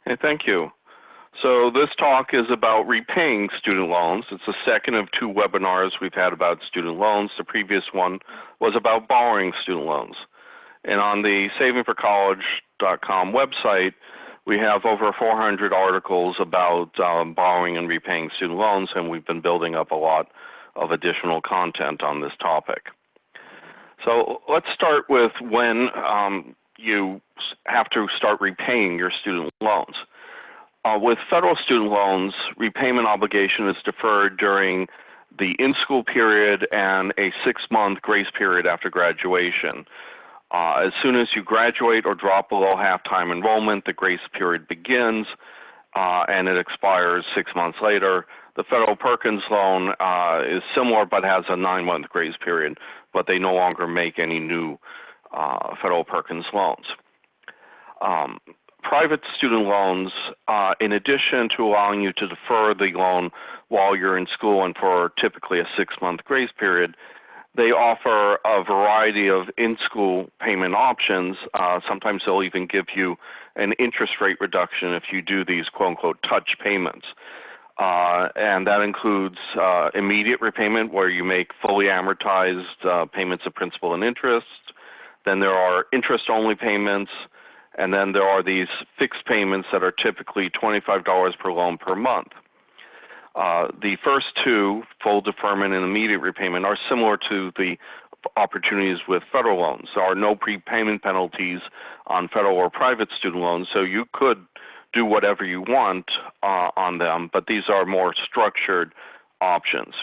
Hey, thank you. So this talk is about repaying student loans. It's the second of two webinars we've had about student loans. The previous one was about borrowing student loans. And on the savingforcollege.com website, we have over 400 articles about borrowing and repaying student loans, and we've been building up a lot of additional content on this topic. So let's start with when you have to start repaying your student loans. With federal student loans, repayment obligation is deferred during the in-school period and a 6-month grace period after graduation. As soon as you graduate or drop below half-time enrollment, the grace period begins and it expires 6 months later. The federal Perkins loan is similar but has a 9-month grace period, but they no longer make any new federal Perkins loans. Private student loans, in addition to allowing you to defer the loan while you're in school and for typically a 6-month grace period, they offer a variety of in-school payment options. Sometimes they'll even give you an interest rate reduction if you do these quote-unquote touch payments. And that includes immediate repayment, where you make fully amortized payments of principal and interest. Then there are interest-only payments. And then there are these fixed payments that are typically $25 per loan per month. The first two, full deferment and immediate repayment, are similar to the opportunities with federal loans. There are no prepayment penalties on federal or private student loans, so you could do whatever you want on them, but these are more structured options.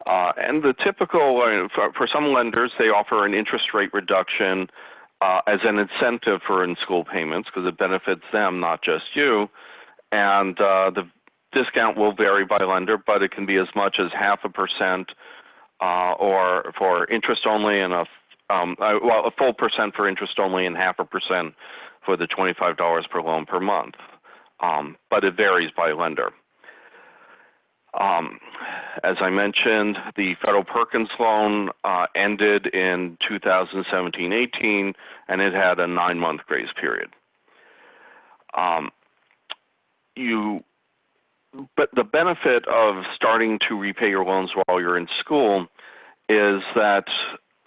And the typical, for some lenders, they offer an interest rate reduction as an incentive for in-school payments because it benefits them, not just you. And the discount will vary by lender, but it can be as much as 0.5% or for interest only, and a full percent for interest only and 0.5% for the $25 per loan per month. But it varies by lender. As I mentioned, the federal Perkins loan ended in 2017-18, and it had a 9-month grace period. But the benefit of starting to repay your loans while you're in school is that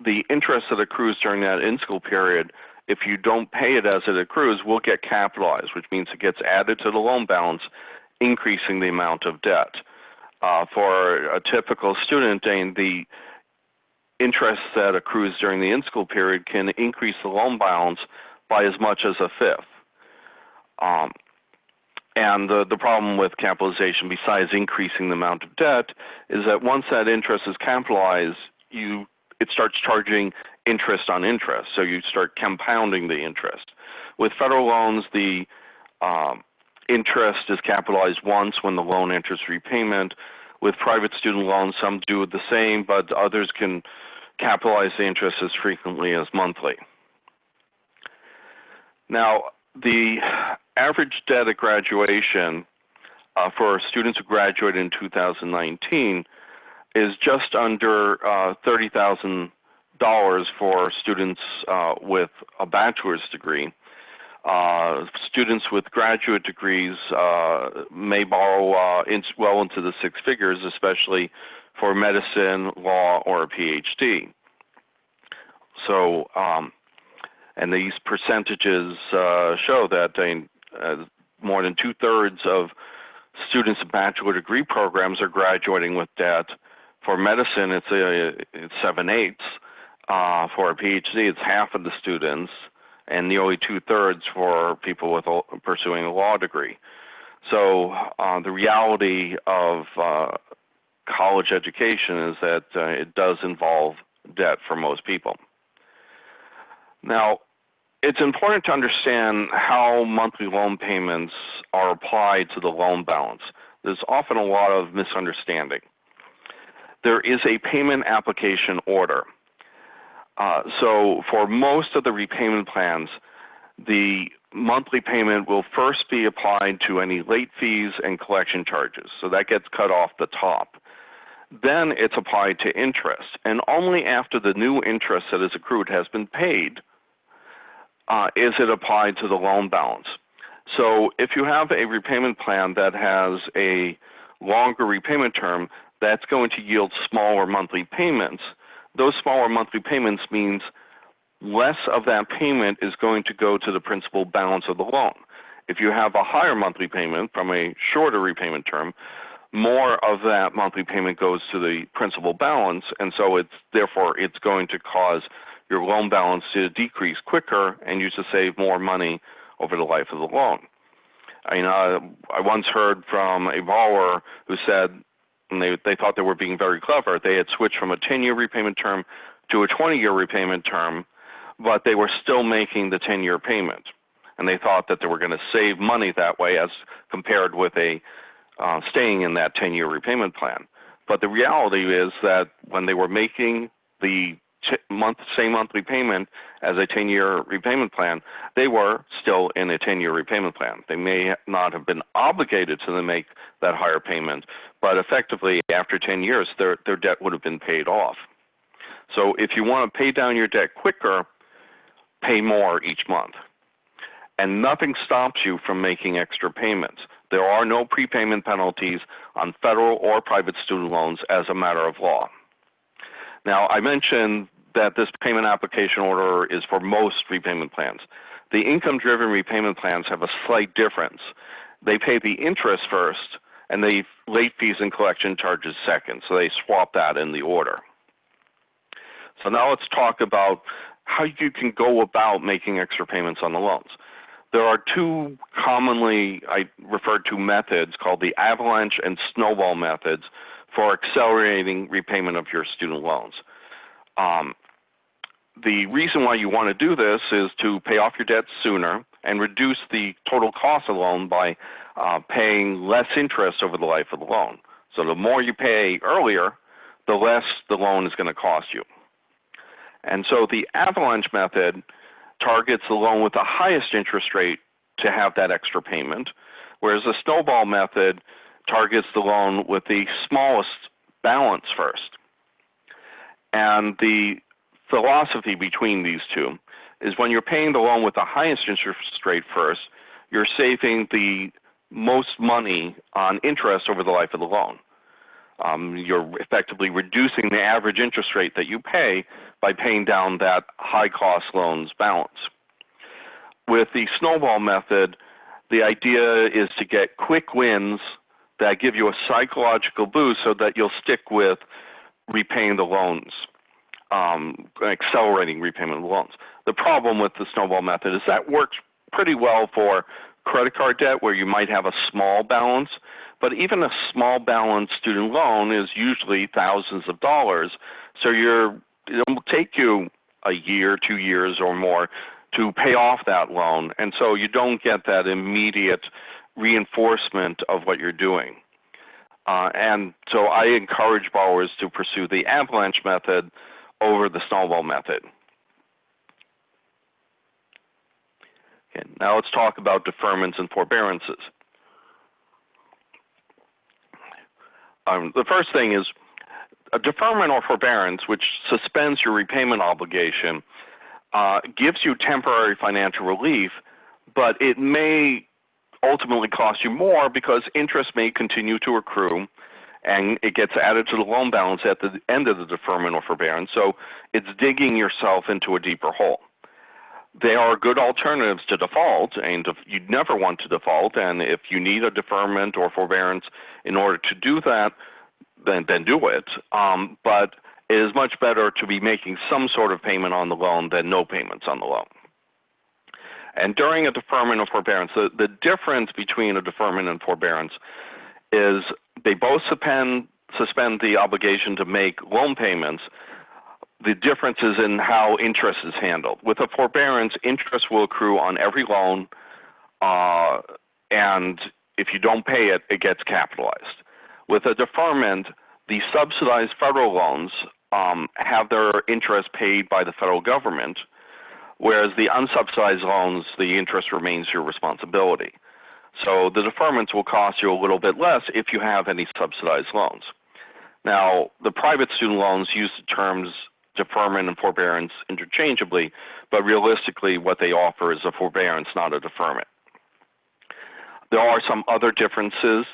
the interest that accrues during that in-school period, if you don't pay it as it accrues, will get capitalized, which means it gets added to the loan balance, increasing the amount of debt. For a typical student, the interest that accrues during the in-school period can increase the loan balance by as much as a fifth. And the problem with capitalization, besides increasing the amount of debt, is that once that interest is capitalized, it starts charging interest on interest, so you start compounding the interest. With federal loans, the interest is capitalized once when the loan enters repayment. With private student loans, some do the same, but others can capitalize the interest as frequently as monthly. Now, the average debt at graduation for students who graduate in 2019 is just under $30,000 for students with a bachelor's degree. Students with graduate degrees may borrow well into the 6 figures, especially for medicine, law, or a PhD. So, and these percentages show that more than 2/3 of students in bachelor degree programs are graduating with debt. For medicine, it's 7/8. For a PhD, it's half of the students, and nearly 2/3 for people pursuing a law degree. So the reality of college education is that it does involve debt for most people. Now, it's important to understand how monthly loan payments are applied to the loan balance. There's often a lot of misunderstanding. There is a payment application order. So for most of the repayment plans, the monthly payment will first be applied to any late fees and collection charges. So that gets cut off the top. Then it's applied to interest. And only after the new interest that is accrued has been paid is it applied to the loan balance. So if you have a repayment plan that has a longer repayment term, that's going to yield smaller monthly payments. Those smaller monthly payments means less of that payment is going to go to the principal balance of the loan. If you have a higher monthly payment from a shorter repayment term, more of that monthly payment goes to the principal balance, and so therefore it's going to cause your loan balance to decrease quicker and you to save more money over the life of the loan. I once heard from a borrower who said, and they thought they were being very clever, they had switched from a 10-year repayment term to a 20-year repayment term, but they were still making the 10-year payment. And they thought that they were going to save money that way as compared with staying in that 10-year repayment plan. But the reality is that when they were making the same monthly payment as a 10-year repayment plan, they were still in a 10-year repayment plan. They may not have been obligated to make that higher payment, but effectively after 10 years, their debt would have been paid off. So if you want to pay down your debt quicker, pay more each month. And nothing stops you from making extra payments. There are no prepayment penalties on federal or private student loans as a matter of law. Now, I mentioned that this payment application order is for most repayment plans. The income-driven repayment plans have a slight difference. They pay the interest first, and the late fees and collection charges second, so they swap that in the order. So now let's talk about how you can go about making extra payments on the loans. There are two commonly referred to methods called the Avalanche and Snowball methods for accelerating repayment of your student loans. The reason why you want to do this is to pay off your debt sooner and reduce the total cost of the loan by paying less interest over the life of the loan. So the more you pay earlier, the less the loan is going to cost you. And so the Avalanche method targets the loan with the highest interest rate to have that extra payment, whereas the Snowball method targets the loan with the smallest balance first. And the philosophy between these two is when you're paying the loan with the highest interest rate first, you're saving the most money on interest over the life of the loan. You're effectively reducing the average interest rate that you pay by paying down that high-cost loans balance. With the Snowball method, the idea is to get quick wins that give you a psychological boost so that you'll stick with repaying the loans, accelerating repayment of the loans. The problem with the Snowball method is that works pretty well for credit card debt where you might have a small balance, but even a small balance student loan is usually thousands of dollars. So it will take you a year, 2 years or more to pay off that loan. And so you don't get that immediate reinforcement of what you're doing. And so I encourage borrowers to pursue the Avalanche method over the Snowball method. Okay, now let's talk about deferments and forbearances. The first thing is a deferment or forbearance, which suspends your repayment obligation, gives you temporary financial relief, but it may ultimately cost you more because interest may continue to accrue and it gets added to the loan balance at the end of the deferment or forbearance. So it's digging yourself into a deeper hole. They are good alternatives to default, and you'd never want to default. And if you need a deferment or forbearance in order to do that, then do it. But it is much better to be making some sort of payment on the loan than no payments on the loan. And during a deferment or forbearance, the difference between a deferment and forbearance is they both suspend the obligation to make loan payments. The difference is in how interest is handled. With a forbearance, interest will accrue on every loan, and if you don't pay it, it gets capitalized. With a deferment, the subsidized federal loans have their interest paid by the federal government, whereas the unsubsidized loans, the interest remains your responsibility. So the deferments will cost you a little bit less if you have any subsidized loans. Now, the private student loans use the terms deferment and forbearance interchangeably, but realistically what they offer is a forbearance, not a deferment. There are some other differences.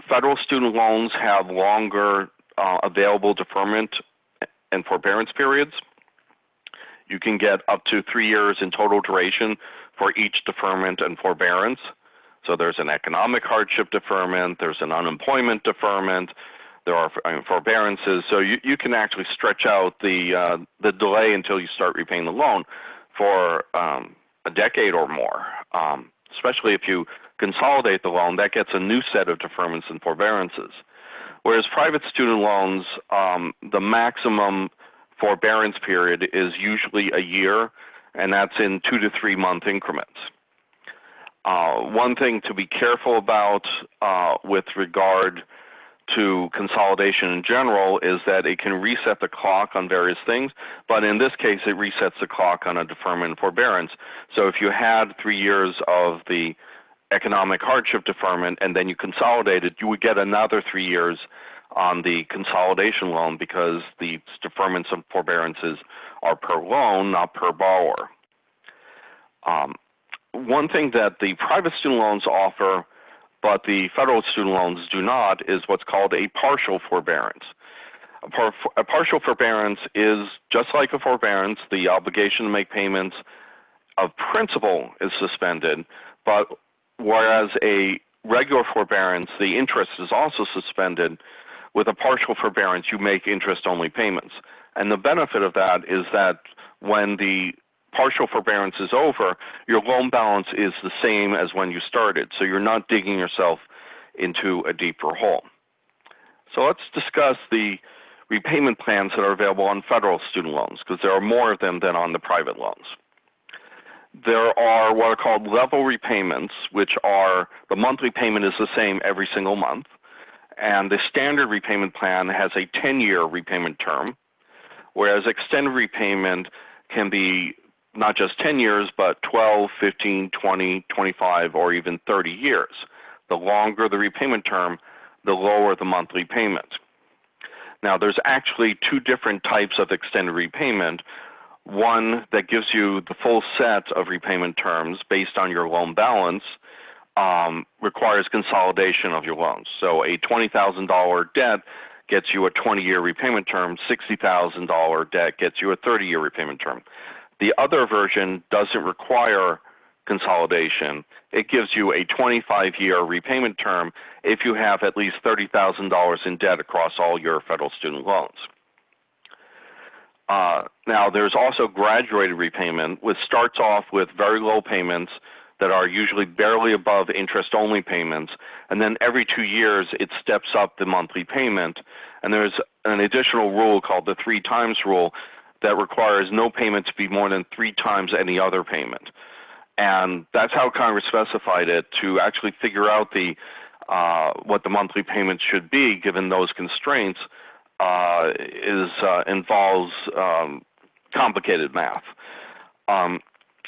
Federal student loans have longer available deferment and forbearance periods. You can get up to 3 years in total duration for each deferment and forbearance. So there's an economic hardship deferment, there's an unemployment deferment, there are forbearances. So you can actually stretch out the delay until you start repaying the loan for a decade or more. Especially if you consolidate the loan, that gets a new set of deferments and forbearances. Whereas private student loans, the maximum forbearance period is usually a year, and that's in 2 to 3 month increments. One thing to be careful about with regard to consolidation in general is that it can reset the clock on various things, but in this case it resets the clock on a deferment and forbearance. So if you had 3 years of the economic hardship deferment and then you consolidated, you would get another 3 years on the consolidation loan because the deferments and forbearances are per loan, not per borrower. One thing that the private student loans offer but the federal student loans do not is what's called a partial forbearance. A partial forbearance is just like a forbearance. The obligation to make payments of principal is suspended, but whereas a regular forbearance, the interest is also suspended. With a partial forbearance, you make interest-only payments. And the benefit of that is that when the partial forbearance is over, your loan balance is the same as when you started, so you're not digging yourself into a deeper hole. So let's discuss the repayment plans that are available on federal student loans, because there are more of them than on the private loans. There are what are called level repayments, which are the monthly payment is the same every single month, and the standard repayment plan has a 10-year repayment term, whereas extended repayment can be not just 10 years, but 12, 15, 20, 25, or even 30 years. The longer the repayment term, the lower the monthly payment. Now, there's actually two different types of extended repayment. One that gives you the full set of repayment terms based on your loan balance requires consolidation of your loans. So a $20,000 debt gets you a 20-year repayment term, $60,000 debt gets you a 30-year repayment term. The other version doesn't require consolidation. It gives you a 25-year repayment term if you have at least $30,000 in debt across all your federal student loans. Now, there's also graduated repayment, which starts off with very low payments that are usually barely above interest-only payments, and then every 2 years it steps up the monthly payment. And there's an additional rule called the 3 times rule that requires no payment to be more than 3 times any other payment. And that's how Congress specified it, to actually figure out the what the monthly payment should be given those constraints involves complicated math.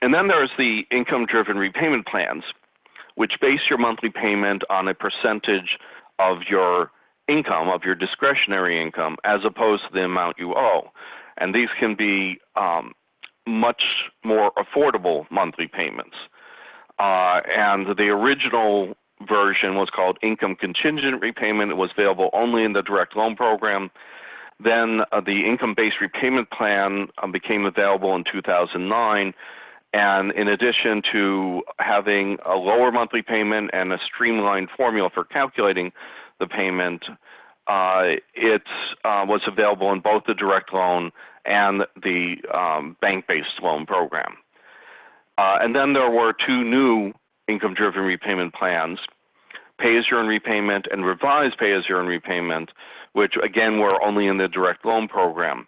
And then there's the income-driven repayment plans, which base your monthly payment on a percentage of your income, of your discretionary income, as opposed to the amount you owe. And these can be much more affordable monthly payments. And the original version was called income contingent repayment. It was available only in the direct loan program. Then the income-based repayment plan became available in 2009. And in addition to having a lower monthly payment and a streamlined formula for calculating the payment, it was available in both the direct loan and the bank-based loan program. And then there were 2 new income-driven repayment plans, pay-as-you-earn repayment and revised pay-as-you-earn repayment, which again were only in the direct loan program.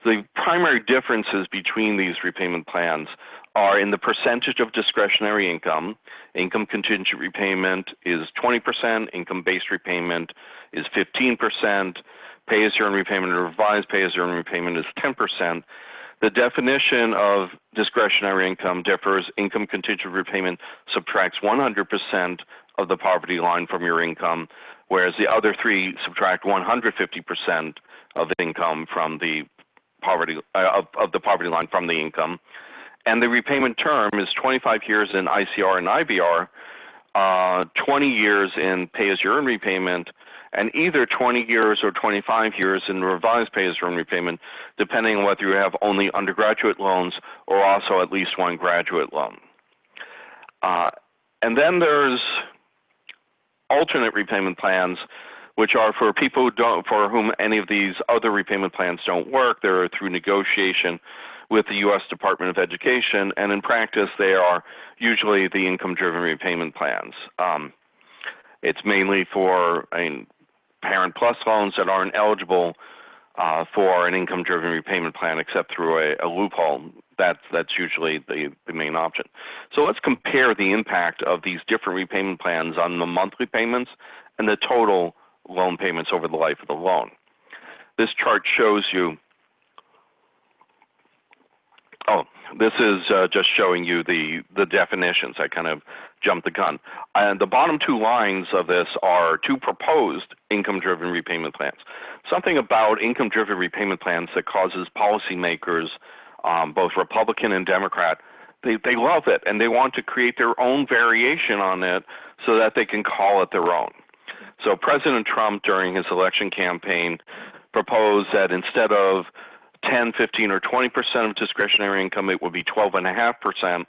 The primary differences between these repayment plans are in the percentage of discretionary income. Income contingent repayment is 20%, income-based repayment is 15%, pay-as-you-earn repayment and revised pay-as-you-earn repayment is 10%. The definition of discretionary income differs. Income contingent repayment subtracts 100% of the poverty line from your income, whereas the other 3 subtract 150% of income from the poverty of the poverty line from the income. And the repayment term is 25 years in ICR and IBR, 20 years in pay-as-you-earn repayment, and either 20 years or 25 years in revised pay-as-you-earn repayment, depending on whether you have only undergraduate loans or also at least one graduate loan. And then there's alternate repayment plans, which are for people for whom any of these other repayment plans don't work. They're through negotiation with the U.S. Department of Education, and in practice, they are usually the income-driven repayment plans. It's mainly for Parent Plus loans that aren't eligible for an income-driven repayment plan except through a loophole. That's usually the main option. So let's compare the impact of these different repayment plans on the monthly payments and the total loan payments over the life of the loan. This chart shows you, this is just showing you the definitions. I kind of jumped the gun. And the bottom two lines of this are two proposed income-driven repayment plans. Something about income-driven repayment plans that causes policymakers, both Republican and Democrat, they love it, and they want to create their own variation on it so that they can call it their own. So President Trump, during his election campaign, proposed that instead of 10, 15, or 20% of discretionary income, it would be 12.5%.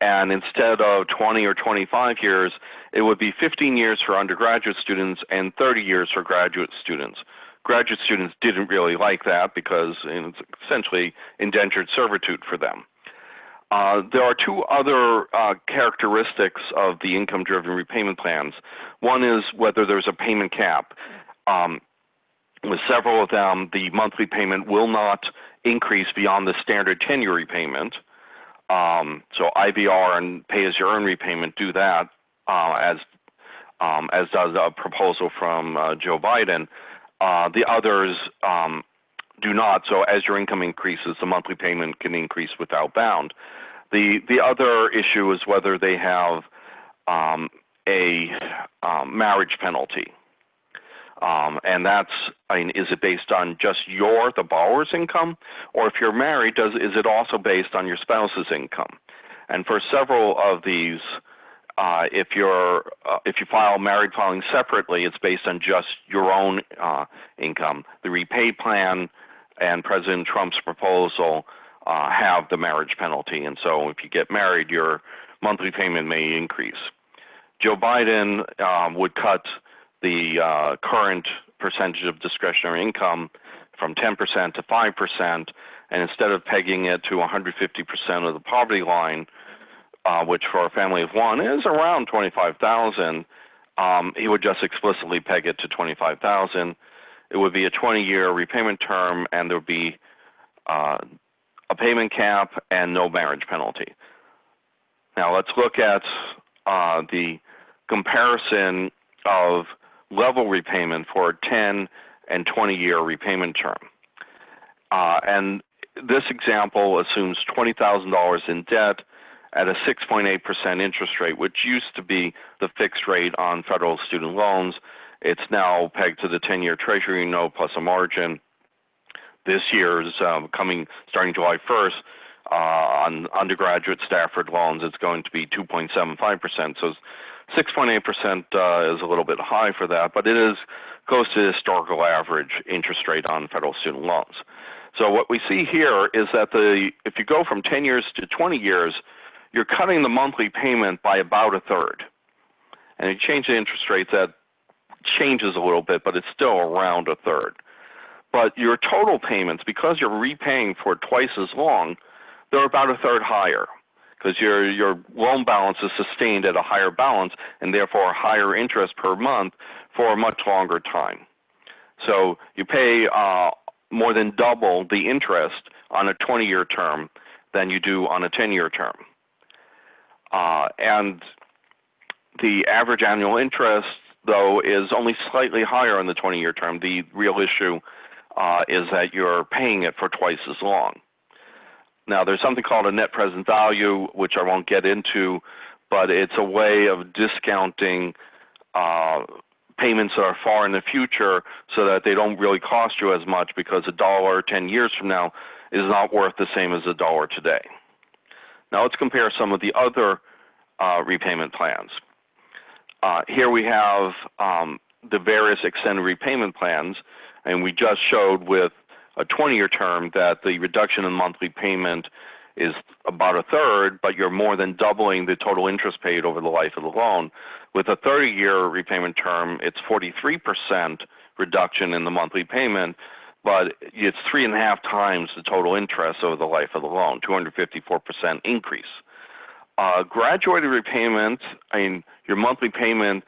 And instead of 20 or 25 years, it would be 15 years for undergraduate students and 30 years for graduate students. Graduate students didn't really like that because it's essentially indentured servitude for them. There are two other characteristics of the income-driven repayment plans. One is whether there's a payment cap. With several of them, the monthly payment will not increase beyond the standard 10-year repayment. So IVR and pay-as-you-earn repayment do that, as does a proposal from Joe Biden. The others do not. So as your income increases, the monthly payment can increase without bound. The other issue is whether they have a marriage penalty. And that's, is it based on just the borrower's income, or if you're married, is it also based on your spouse's income? And for several of these, if you file married filing separately, it's based on just your own income. The Repay plan and President Trump's proposal have the marriage penalty, and so if you get married, your monthly payment may increase. Joe Biden would cut the current percentage of discretionary income from 10% to 5%, and instead of pegging it to 150% of the poverty line, which for a family of one is around $25,000, he would just explicitly peg it to $25,000. It would be a 20-year repayment term, and there would be a payment cap and no marriage penalty. Now let's look at the comparison of level repayment for a 10 and 20-year repayment term. And this example assumes $20,000 in debt at a 6.8% interest rate, which used to be the fixed rate on federal student loans. It's now pegged to the 10-year Treasury note plus a margin. This year's starting July 1st, on undergraduate Stafford loans, it's going to be 2.75%. So 6.8% is a little bit high for that, but it is close to the historical average interest rate on federal student loans. So what we see here is that if you go from 10 years to 20 years, you're cutting the monthly payment by about a third. And you change the interest rates, that changes a little bit, but it's still around a third. But your total payments, because you're repaying for twice as long, they're about a third higher, because your loan balance is sustained at a higher balance and therefore higher interest per month for a much longer time. So you pay more than double the interest on a 20-year term than you do on a 10-year term. And the average annual interest, though, is only slightly higher on the 20-year term. The real issue is that you're paying it for twice as long. Now, there's something called a net present value, which I won't get into, but it's a way of discounting payments that are far in the future so that they don't really cost you as much, because $1 10 years from now is not worth the same as $1 today. Now, let's compare some of the other repayment plans. Here we have the various extended repayment plans, and we just showed with a 20-year term that the reduction in monthly payment is about a third, but you're more than doubling the total interest paid over the life of the loan. With a 30-year repayment term, it's 43% reduction in the monthly payment, but it's 3.5 times the total interest over the life of the loan, 254% increase. Graduated repayment, I mean, your monthly payment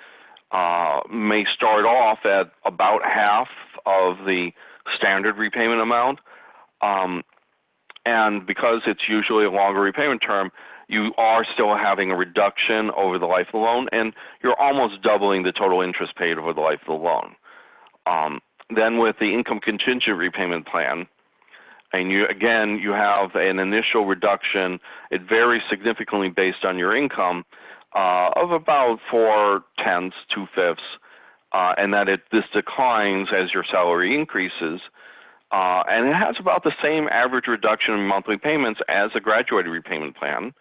may start off at about half of the standard repayment amount, and because it's usually a longer repayment term, you are still having a reduction over the life of the loan, and you're almost doubling the total interest paid over the life of the loan. Then with the income contingent repayment plan, and you have an initial reduction. It varies significantly based on your income of about 4/10, 2/5, and that this declines as your salary increases. And it has about the same average reduction in monthly payments as a graduated repayment plan,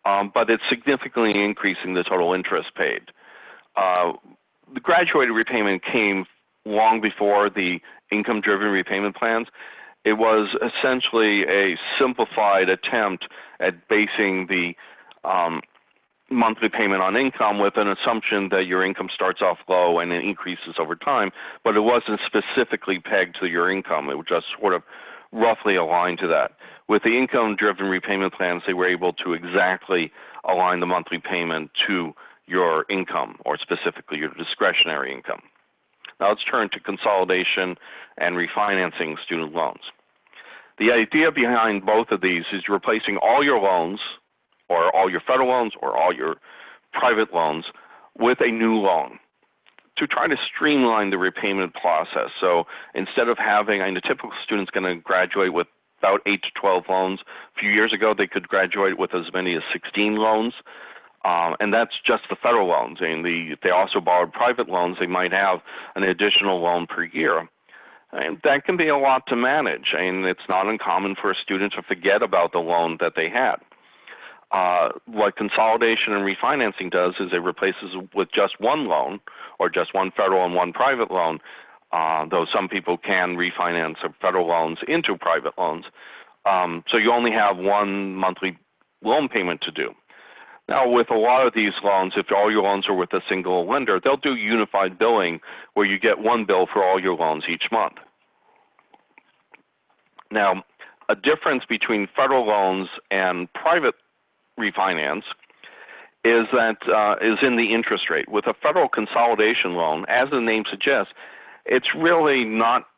but it's significantly increasing the total interest paid. The graduated repayment came long before the income-driven repayment plans. It was essentially a simplified attempt at basing the monthly payment on income with an assumption that your income starts off low and it increases over time, but it wasn't specifically pegged to your income. It was just sort of roughly aligned to that. With the income-driven repayment plans, they were able to exactly align the monthly payment to your income, or specifically your discretionary income. Now let's turn to consolidation and refinancing student loans. The idea behind both of these is you're replacing all your loans, or all your federal loans, or all your private loans with a new loan to try to streamline the repayment process. So instead of having, a typical student's going to graduate with about 8 to 12 loans. A few years ago, they could graduate with as many as 16 loans. And that's just the federal loans. And if they also borrowed private loans, they might have an additional loan per year. And that can be a lot to manage. And it's not uncommon for a student to forget about the loan that they had. What consolidation and refinancing does is it replaces with just one loan, or just one federal and one private loan, though some people can refinance federal loans into private loans. So you only have one monthly loan payment to do. Now, with a lot of these loans, if all your loans are with a single lender, they'll do unified billing where you get one bill for all your loans each month. Now, a difference between federal loans and private refinance is in the interest rate. With a federal consolidation loan, as the name suggests, it's really not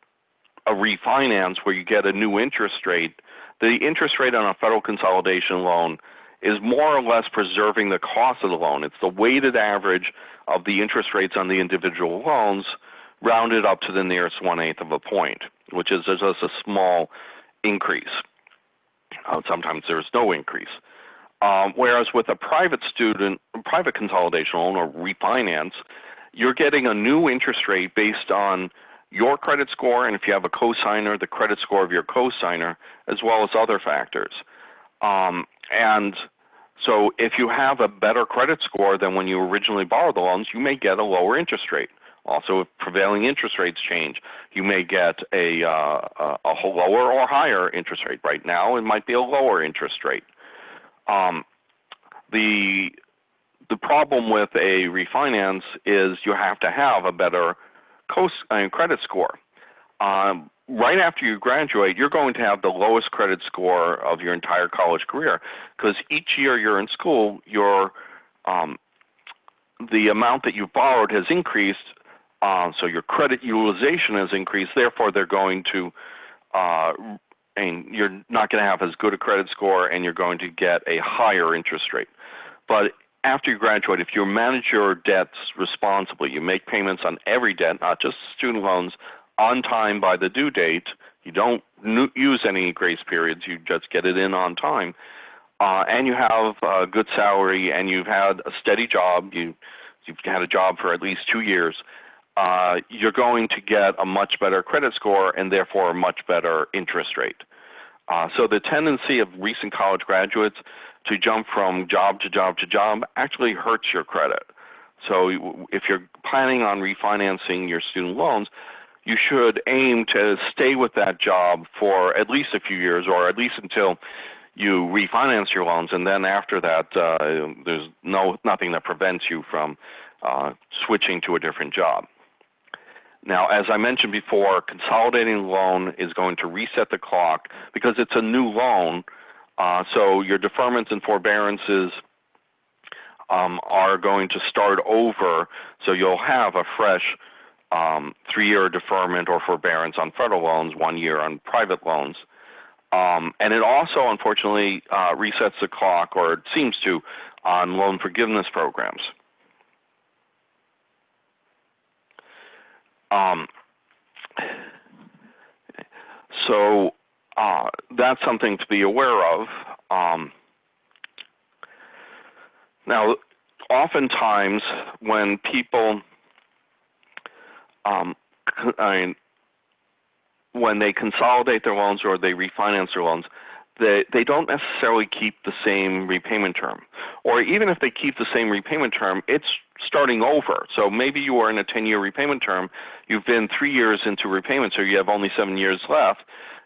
a refinance where you get a new interest rate. The interest rate on a federal consolidation loan is more or less preserving the cost of the loan. It's the weighted average of the interest rates on the individual loans rounded up to the nearest 1/8 of a point, which is just a small increase. Sometimes there's no increase. Whereas with a private consolidation loan or refinance, you're getting a new interest rate based on your credit score, and if you have a cosigner, the credit score of your cosigner, as well as other factors. And so if you have a better credit score than when you originally borrowed the loans, you may get a lower interest rate. Also, if prevailing interest rates change, you may get a lower or higher interest rate. Right now, it might be a lower interest rate. The problem with a refinance is you have to have a better credit score. Right after you graduate, you're going to have the lowest credit score of your entire college career, because each year you're in school, the amount that you've borrowed has increased, so your credit utilization has increased. Therefore, they're going to, and you're not going to have as good a credit score, and you're going to get a higher interest rate. But after you graduate, if you manage your debts responsibly, you make payments on every debt, not just student loans, on time by the due date, you don't use any grace periods, you just get it in on time, and you have a good salary, and you've had a steady job, you've had a job for at least 2 years, you're going to get a much better credit score and therefore a much better interest rate. So the tendency of recent college graduates to jump from job to job to job actually hurts your credit. So if you're planning on refinancing your student loans, you should aim to stay with that job for at least a few years, or at least until you refinance your loans, and then after that, there's nothing that prevents you from switching to a different job. Now, as I mentioned before, consolidating the loan is going to reset the clock because it's a new loan. So your deferments and forbearances are going to start over. So you'll have a fresh 3-year deferment or forbearance on federal loans, 1 year on private loans. And it also, unfortunately, resets the clock, or it seems to, on loan forgiveness programs. So that's something to be aware of. Now, oftentimes when people, when they consolidate their loans or they refinance their loans, they don't necessarily keep the same repayment term. Or even if they keep the same repayment term, it's starting over. So maybe you are in a 10-year repayment term, you've been 3 years into repayment, so you have only 7 years left.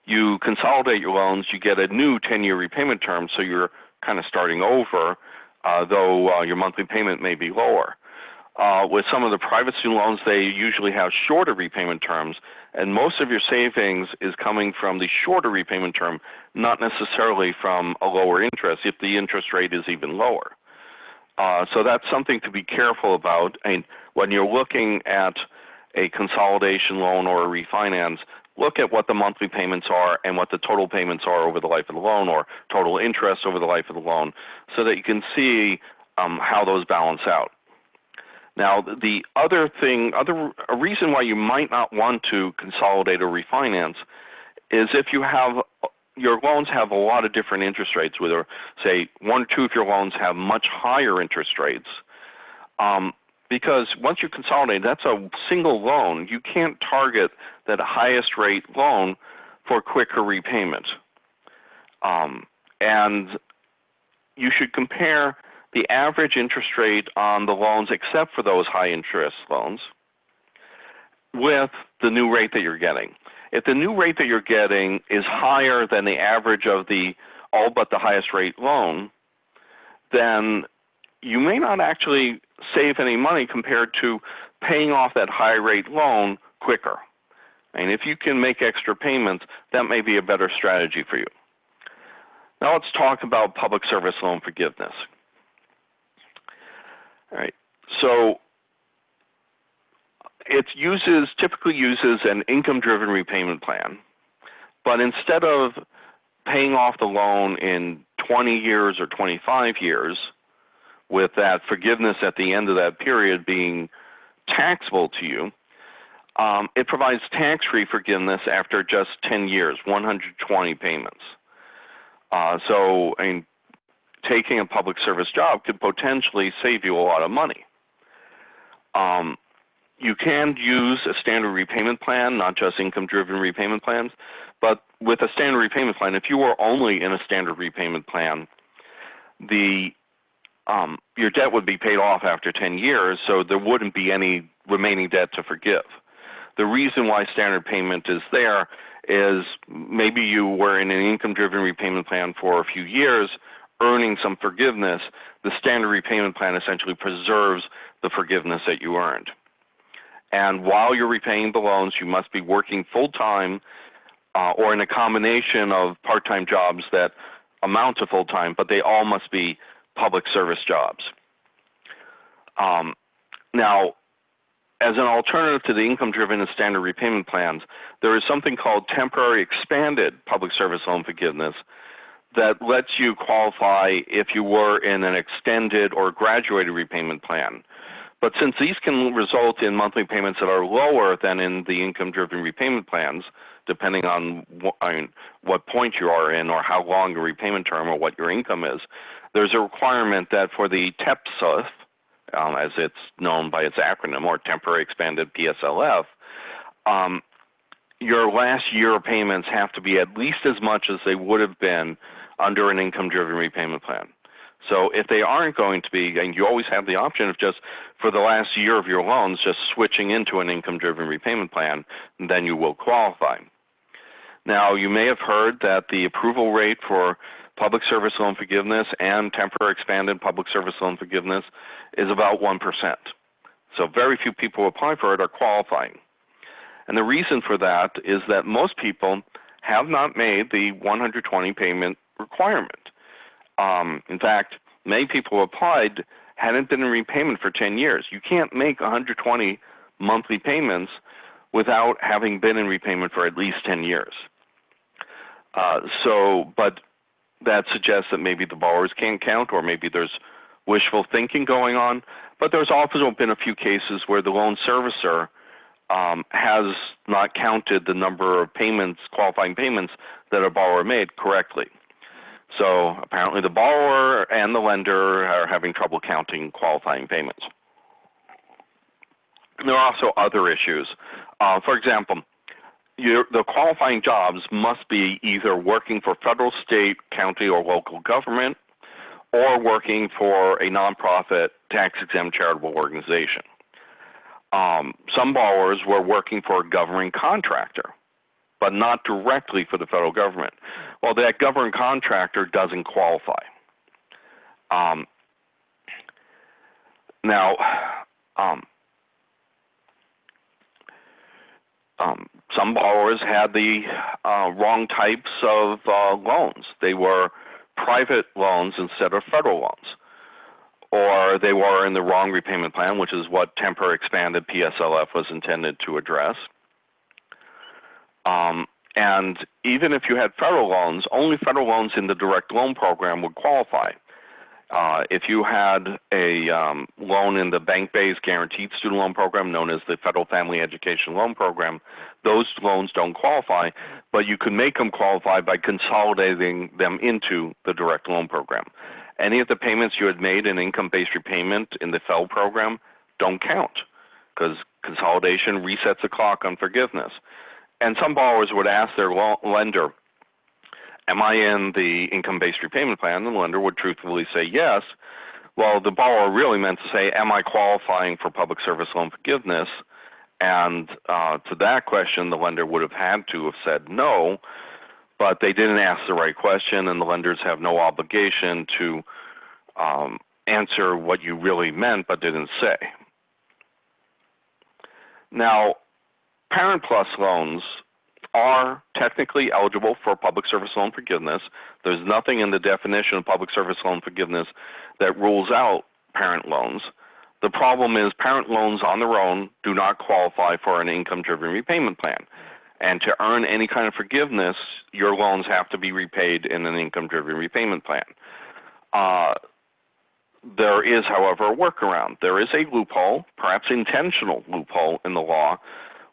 You consolidate your loans, you get a new 10-year repayment term, so you're kind of starting over, though your monthly payment may be lower. With some of the private student loans, they usually have shorter repayment terms, and most of your savings is coming from the shorter repayment term, not necessarily from a lower interest, if the interest rate is even lower. So that's something to be careful about. And when you're looking at a consolidation loan or a refinance, look at what the monthly payments are and what the total payments are over the life of the loan, or total interest over the life of the loan, so that you can see how those balance out. Now, the other thing, a reason why you might not want to consolidate or refinance is if you have, your loans have a lot of different interest rates, whether, say, 1 or 2 of your loans have much higher interest rates, because once you consolidate, that's a single loan. You can't target that highest rate loan for quicker repayment. And you should compare the average interest rate on the loans, except for those high interest loans, with the new rate that you're getting. If the new rate that you're getting is higher than the average of the all but the highest rate loan, then you may not actually save any money compared to paying off that high rate loan quicker. And if you can make extra payments, that may be a better strategy for you. Now let's talk about public service loan forgiveness. All right, so it typically uses an income-driven repayment plan, but instead of paying off the loan in 20 years or 25 years, with that forgiveness at the end of that period being taxable to you, it provides tax-free forgiveness after just 10 years, 120 payments. So, I mean, taking a public service job could potentially save you a lot of money. You can use a standard repayment plan, not just income-driven repayment plans, but with a standard repayment plan, if you were only in a standard repayment plan, your debt would be paid off after 10 years, so there wouldn't be any remaining debt to forgive. The reason why standard payment is there is maybe you were in an income-driven repayment plan for a few years, earning some forgiveness. The standard repayment plan essentially preserves the forgiveness that you earned. And while you're repaying the loans, you must be working full-time or in a combination of part-time jobs that amount to full-time, but they all must be public service jobs. Now, as an alternative to the income-driven and standard repayment plans, there is something called temporary expanded public service loan forgiveness that lets you qualify if you were in an extended or graduated repayment plan. But since these can result in monthly payments that are lower than in the income-driven repayment plans, depending on what point you are in or how long your repayment term or what your income is, there's a requirement that for the TEPSLF, as it's known by its acronym, or Temporary Expanded PSLF, your last year of payments have to be at least as much as they would have been under an income-driven repayment plan. So if they aren't going to be, and you always have the option of just for the last year of your loans just switching into an income-driven repayment plan, then you will qualify. Now, you may have heard that the approval rate for public service loan forgiveness and temporary expanded public service loan forgiveness is about 1%. So very few people who apply for it are qualifying. And the reason for that is that most people have not made the 120 payment requirement. In fact, many people who applied hadn't been in repayment for 10 years. You can't make 120 monthly payments without having been in repayment for at least 10 years. But that suggests that maybe the borrowers can't count, or maybe there's wishful thinking going on. But there's also been a few cases where the loan servicer has not counted the number of payments, qualifying payments, that a borrower made correctly. So apparently the borrower and the lender are having trouble counting qualifying payments. And there are also other issues. For example, the qualifying jobs must be either working for federal, state, county, or local government, or working for a nonprofit, tax-exempt charitable organization. Some borrowers were working for a government contractor, but not directly for the federal government. Well, that government contractor doesn't qualify. Some borrowers had the wrong types of loans. They were private loans instead of federal loans, or they were in the wrong repayment plan, which is what temporary expanded PSLF was intended to address. And even if you had federal loans, only federal loans in the direct loan program would qualify. If you had a loan in the bank-based guaranteed student loan program known as the Federal Family Education Loan Program, those loans don't qualify, but you could make them qualify by consolidating them into the direct loan program. Any of the payments you had made in income-based repayment in the FFEL program don't count, because consolidation resets the clock on forgiveness. And some borrowers would ask their lender, am I in the income-based repayment plan? And the lender would truthfully say yes. Well, the borrower really meant to say, am I qualifying for public service loan forgiveness? And to that question, the lender would have had to have said no, but they didn't ask the right question, and the lenders have no obligation to answer what you really meant but didn't say. Now, Parent Plus loans are technically eligible for public service loan forgiveness. There's nothing in the definition of public service loan forgiveness that rules out parent loans. The problem is parent loans on their own do not qualify for an income-driven repayment plan. And to earn any kind of forgiveness, your loans have to be repaid in an income-driven repayment plan. There is, however, a workaround. There is a loophole, perhaps intentional loophole in the law,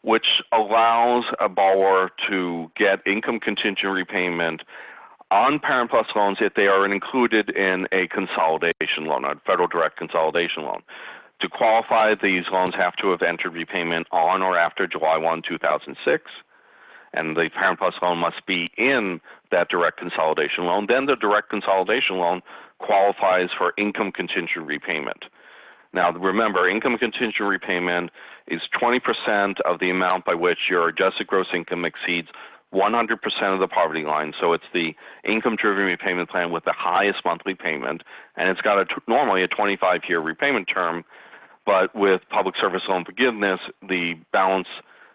which allows a borrower to get income contingent repayment on Parent Plus loans if they are included in a consolidation loan, a federal direct consolidation loan. To qualify, these loans have to have entered repayment on or after July 1, 2006, and the Parent Plus loan must be in that direct consolidation loan. Then the direct consolidation loan qualifies for income contingent repayment. Now, remember, income contingent repayment is 20% of the amount by which your adjusted gross income exceeds 100% of the poverty line. So it's the income-driven repayment plan with the highest monthly payment, and it's got normally a 25-year repayment term. But with public service loan forgiveness, the balance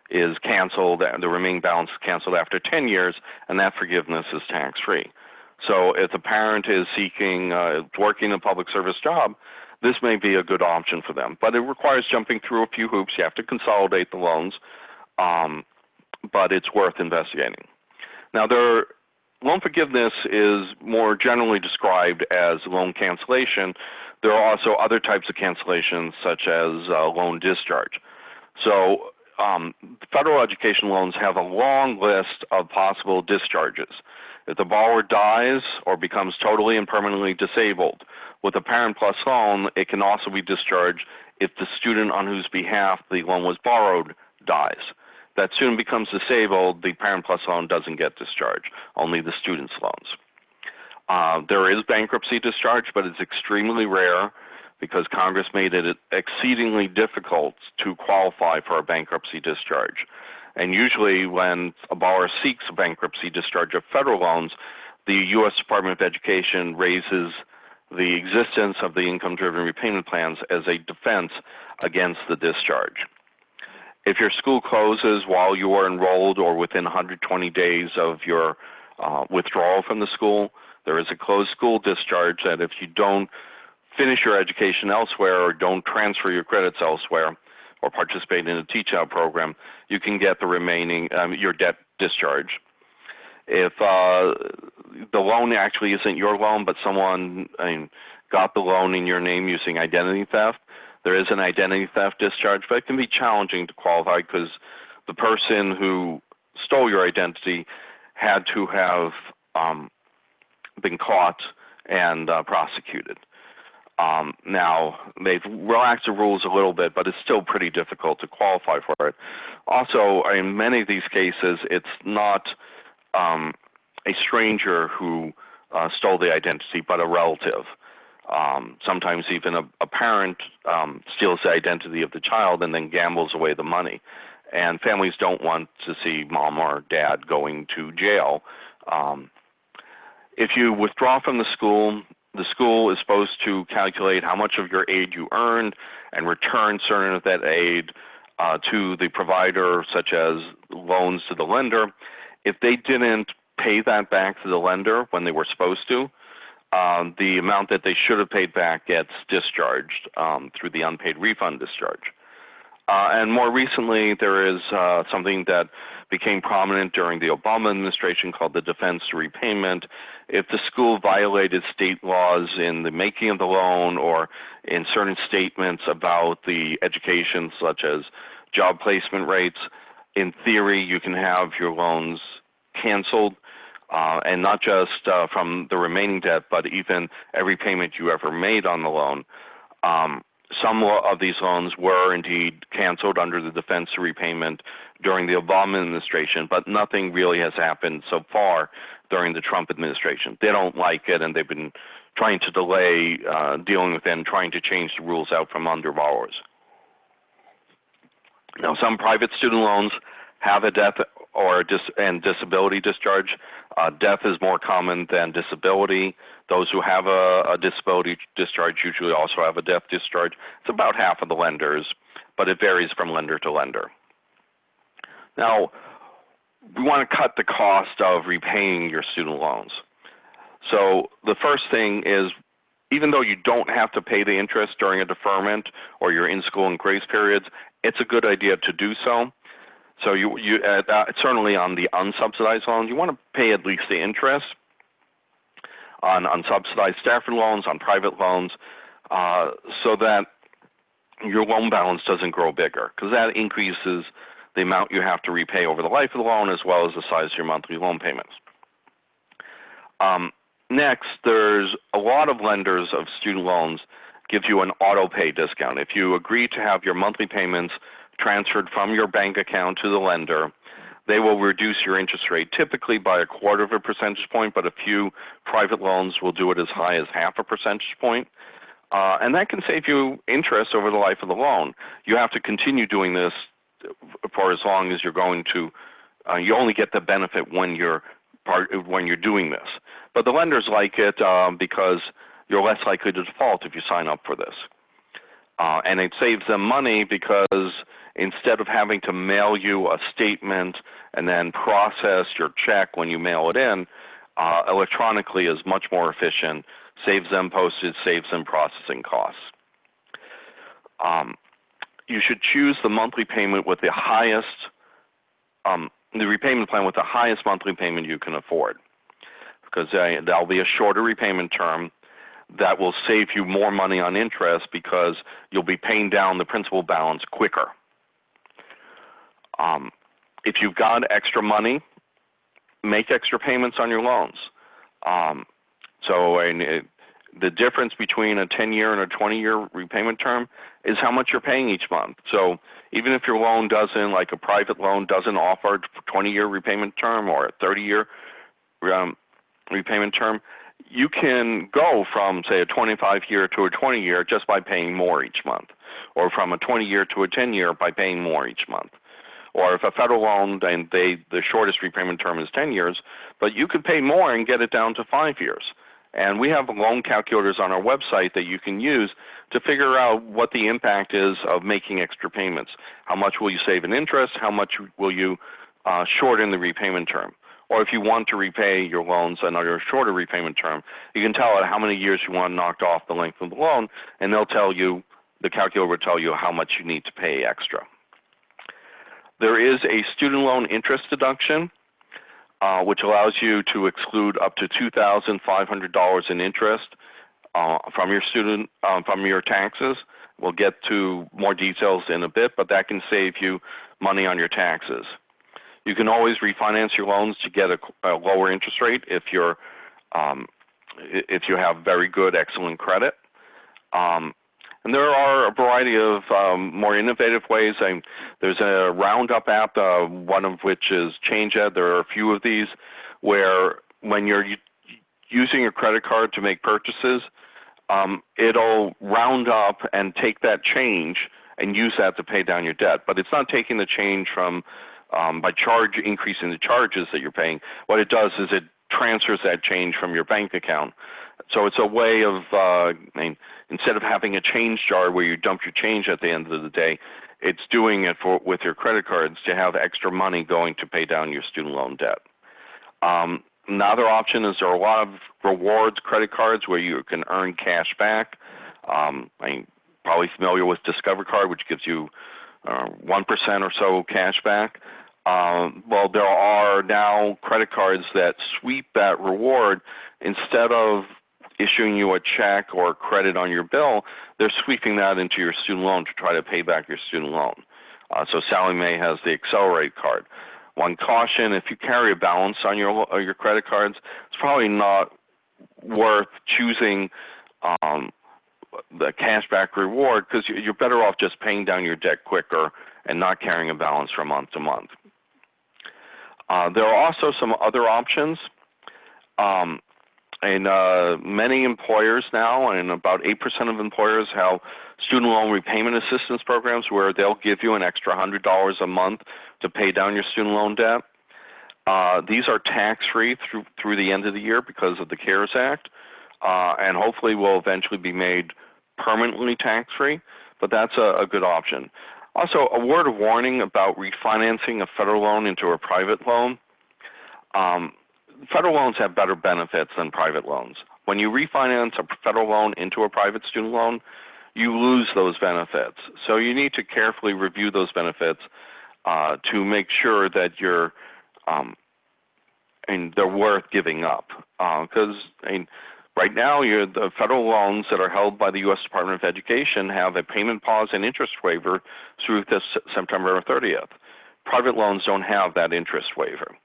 is canceled, the remaining balance is canceled after 10 years, and that forgiveness is tax-free. So if the parent is seeking, working a public service job, this may be a good option for them. But it requires jumping through a few hoops. You have to consolidate the loans, but it's worth investigating. Now, loan forgiveness is more generally described as loan cancellation. There are also other types of cancellations, such as loan discharge. So federal education loans have a long list of possible discharges. If the borrower dies or becomes totally and permanently disabled, with a Parent Plus loan, it can also be discharged if the student on whose behalf the loan was borrowed dies. That student becomes disabled, the Parent Plus loan doesn't get discharged, only the student's loans. There is bankruptcy discharge, but it's extremely rare because Congress made it exceedingly difficult to qualify for a bankruptcy discharge. And usually when a borrower seeks a bankruptcy discharge of federal loans, the U.S. Department of Education raises the existence of the income-driven repayment plans as a defense against the discharge. If your school closes while you are enrolled or within 120 days of your withdrawal from the school, there is a closed school discharge that if you don't finish your education elsewhere or don't transfer your credits elsewhere or participate in a teach-out program, you can get the remaining, your debt discharged. If the loan actually isn't your loan, but someone got the loan in your name using identity theft, there is an identity theft discharge, but it can be challenging to qualify because the person who stole your identity had to have been caught and prosecuted. Now, they've relaxed the rules a little bit, but it's still pretty difficult to qualify for it. Also, in many of these cases, it's not a stranger who stole the identity, but a relative. Sometimes even a parent steals the identity of the child and then gambles away the money. And families don't want to see mom or dad going to jail. If you withdraw from the school is supposed to calculate how much of your aid you earned and return certain of that aid to the provider, such as loans to the lender. If they didn't pay that back to the lender when they were supposed to, the amount that they should have paid back gets discharged through the unpaid refund discharge. And more recently, there is something that became prominent during the Obama administration called the Defense to Repayment. If the school violated state laws in the making of the loan or in certain statements about the education, such as job placement rates, in theory, you can have your loans canceled, and not just from the remaining debt, but even every payment you ever made on the loan. Some of these loans were indeed canceled under the Defense to Repayment during the Obama administration, but nothing really has happened so far during the Trump administration. They don't like it, and they've been trying to delay dealing with it and trying to change the rules out from under borrowers. Now, some private student loans have a death or disability discharge. Death is more common than disability. Those who have a disability discharge usually also have a death discharge. It's about half of the lenders, but it varies from lender to lender. Now, we want to cut the cost of repaying your student loans. So the first thing is, even though you don't have to pay the interest during a deferment or you're in school and grace periods, it's a good idea to do so. So certainly on the unsubsidized loans, you want to pay at least the interest. On unsubsidized Stafford loans, on private loans, so that your loan balance doesn't grow bigger, because that increases the amount you have to repay over the life of the loan as well as the size of your monthly loan payments. Next, there's a lot of lenders of student loans give you an auto pay discount. If you agree to have your monthly payments transferred from your bank account to the lender, they will reduce your interest rate typically by 1/4 percentage point, but a few private loans will do it as high as 1/2 percentage point. And that can save you interest over the life of the loan. You have to continue doing this for as long as you're going to, you only get the benefit when you're doing this. But the lenders like it because you're less likely to default if you sign up for this. And it saves them money because instead of having to mail you a statement and then process your check when you mail it in, electronically is much more efficient, saves them postage, saves them processing costs. You should choose the monthly payment with the highest, the repayment plan with the highest monthly payment you can afford, because that'll be a shorter repayment term that will save you more money on interest because you'll be paying down the principal balance quicker. If you've got extra money, make extra payments on your loans. The difference between a 10-year and a 20-year repayment term is how much you're paying each month. So even if your loan doesn't, like a private loan, doesn't offer a 20-year repayment term or a 30-year repayment term, you can go from, say, a 25-year to a 20-year just by paying more each month, or from a 20-year to a 10-year by paying more each month. Or if a federal loan, and the shortest repayment term is 10 years, but you could pay more and get it down to 5 years. And we have loan calculators on our website that you can use to figure out what the impact is of making extra payments. How much will you save in interest? How much will you shorten the repayment term? Or if you want to repay your loans under a shorter repayment term, you can tell it how many years you want knocked off the length of the loan, and they'll tell you, the calculator will tell you how much you need to pay extra. There is a student loan interest deduction, which allows you to exclude up to $2,500 in interest from your taxes. We'll get to more details in a bit, but that can save you money on your taxes. You can always refinance your loans to get a lower interest rate if you have very good, excellent credit. And there are a variety of more innovative ways. There's a Roundup app, one of which is ChangeEd. There are a few of these where when you're using your credit card to make purchases, it'll round up and take that change and use that to pay down your debt. But it's not taking the change from by increasing the charges that you're paying. What it does is it transfers that change from your bank account. So it's a way of, instead of having a change jar where you dump your change at the end of the day, it's doing it with your credit cards to have extra money going to pay down your student loan debt. Another option is there are a lot of rewards credit cards where you can earn cash back. I'm probably familiar with Discover Card, which gives you 1% or so cash back. Well, there are now credit cards that sweep that reward. Instead of issuing you a check or credit on your bill, they're sweeping that into your student loan to try to pay back your student loan. So Sallie Mae has the Accelerate card. One caution, if you carry a balance on your credit cards, it's probably not worth choosing the cashback reward because you're better off just paying down your debt quicker and not carrying a balance from month to month. There are also some other options. Many employers now, and about 8% of employers have student loan repayment assistance programs where they'll give you an extra $100 a month to pay down your student loan debt. These are tax-free through the end of the year because of the CARES Act, and hopefully will eventually be made permanently tax-free, but that's a good option. Also, a word of warning about refinancing a federal loan into a private loan. Federal loans have better benefits than private loans. When you refinance a federal loan into a private student loan, you lose those benefits. So you need to carefully review those benefits to make sure that they're worth giving up. Because right now, the federal loans that are held by the U.S. Department of Education have a payment pause and interest waiver through this September 30th. Private loans don't have that interest waiver.